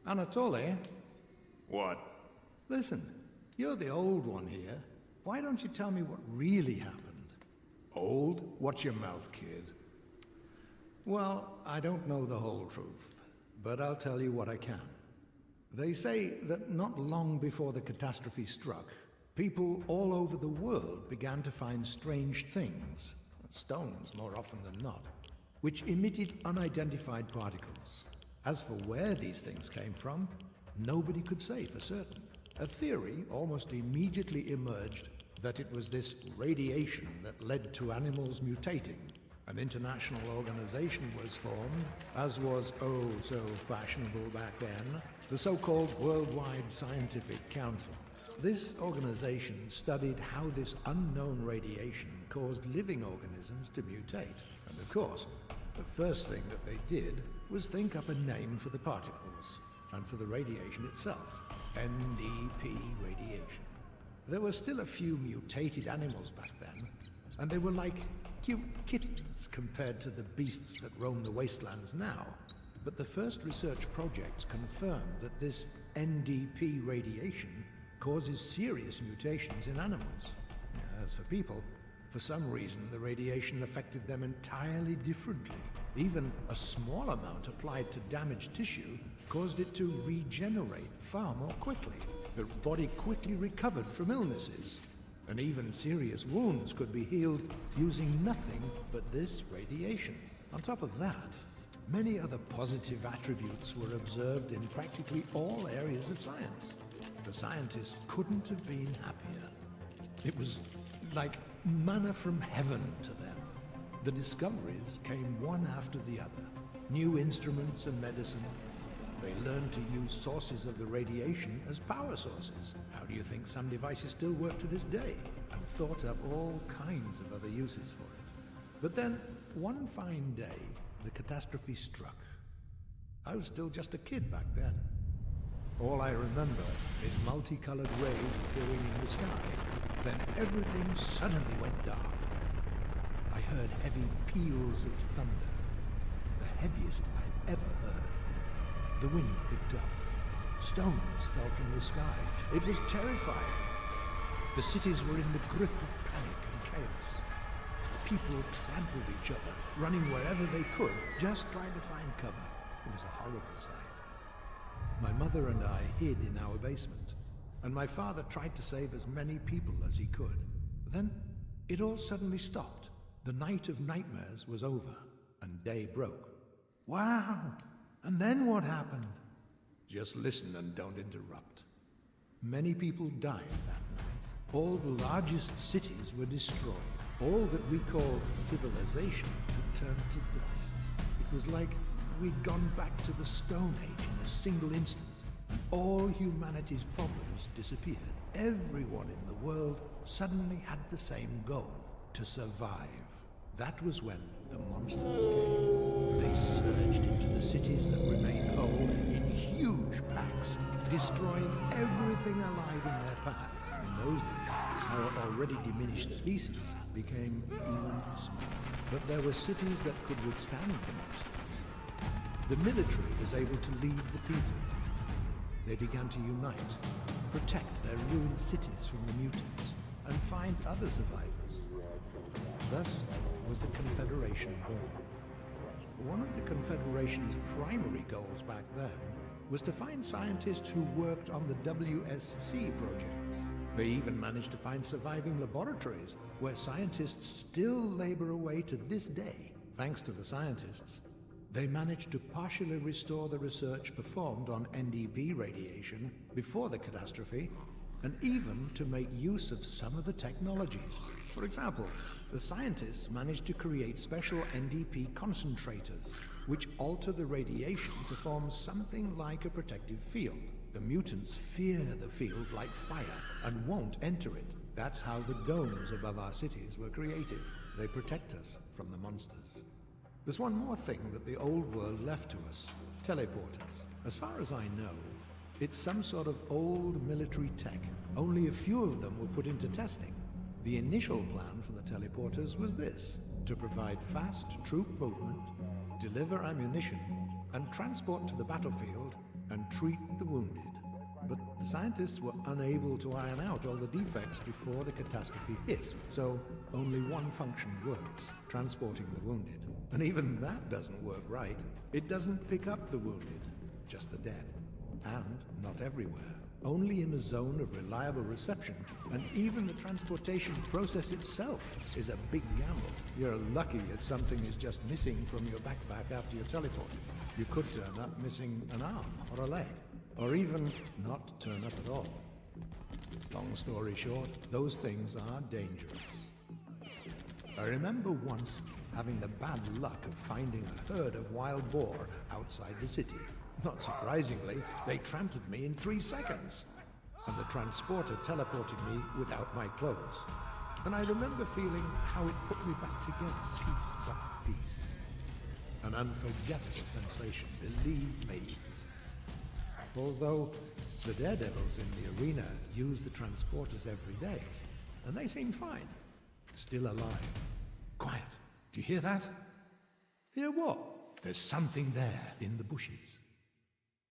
Anatoly, What? listen, you're the old one here. Why don't you tell me what really happened? Old? Watch your mouth, kid. Well, I don't know the whole truth, but I'll tell you what I can. They say that not long before the catastrophe struck, people all over the world began to find strange things, stones more often than not, which emitted unidentified particles. As for where these things came from, nobody could say for certain. A theory almost immediately emerged that it was this radiation that led to animals mutating. An international organization was formed, as was oh so fashionable back then, the so-called Worldwide Scientific Council. This organization studied how this unknown radiation caused living organisms to mutate. And of course, the first thing that they did was think up a name for the particles, and for the radiation itself. NDP radiation. There were still a few mutated animals back then, and they were like cute kittens compared to the beasts that roam the wastelands now. But the first research projects confirmed that this NDP radiation causes serious mutations in animals. As for people, for some reason the radiation affected them entirely differently. Even a small amount applied to damaged tissue caused it to regenerate far more quickly. The body quickly recovered from illnesses, and even serious wounds could be healed using nothing but this radiation. On top of that, many other positive attributes were observed in practically all areas of science. The scientists couldn't have been happier. It was like manna from heaven to them. The discoveries came one after the other. New instruments and medicine. They learned to use sources of the radiation as power sources. How do you think some devices still work to this day? And thought up all kinds of other uses for it. But then, one fine day, the catastrophe struck. I was still just a kid back then. All I remember is multicolored rays appearing in the sky. Then everything suddenly went dark. I heard heavy peals of thunder, the heaviest I'd ever heard. The wind picked up. Stones fell from the sky. It was terrifying. The cities were in the grip of panic and chaos. People trampled each other, running wherever they could, just trying to find cover. It was a horrible sight. My mother and I hid in our basement, and my father tried to save as many people as he could. Then, it all suddenly stopped. The night of nightmares was over, and day broke. Wow! And then what happened? Just listen and don't interrupt. Many people died that night. All the largest cities were destroyed. All that we call civilization had turned to dust. It was like we'd gone back to the Stone Age in a single instant. All humanity's problems disappeared. Everyone in the world suddenly had the same goal: to survive. That was when the monsters came. They surged into the cities that remained whole in huge packs, destroying everything alive in their path. In those days, our already diminished species became even smaller. But there were cities that could withstand the monsters. The military was able to lead the people. They began to unite, protect their ruined cities from the mutants, and find other survivors. Thus was the Confederation born. One of the Confederation's primary goals back then was to find scientists who worked on the WSC projects. They even managed to find surviving laboratories where scientists still labor away to this day. Thanks to the scientists, they managed to partially restore the research performed on NDP radiation before the catastrophe, and even to make use of some of the technologies. For example, the scientists managed to create special NDP concentrators, which alter the radiation to form something like a protective field. The mutants fear the field like fire and won't enter it. That's how the domes above our cities were created. They protect us from the monsters. There's one more thing that the old world left to us: teleporters. As far as I know, it's some sort of old military tech. Only a few of them were put into testing. The initial plan for the teleporters was this: to provide fast troop movement, deliver ammunition, and transport to the battlefield and treat the wounded. But the scientists were unable to iron out all the defects before the catastrophe hit, so only one function works, transporting the wounded. And even that doesn't work right. It doesn't pick up the wounded, just the dead. And not everywhere. Only in a zone of reliable reception, and even the transportation process itself is a big gamble. You're lucky if something is just missing from your backpack after you're teleported. You could turn up missing an arm or a leg, or even not turn up at all. Long story short, those things are dangerous. I remember once having the bad luck of finding a herd of wild boar outside the city. Not surprisingly, they trampled me in 3 seconds, and the transporter teleported me without my clothes. And I remember feeling how it put me back together, piece by piece. An unforgettable sensation, believe me. Although the daredevils in the arena use the transporters every day, and they seem fine, still alive. Quiet, do you hear that? Hear what? There's something there in the bushes.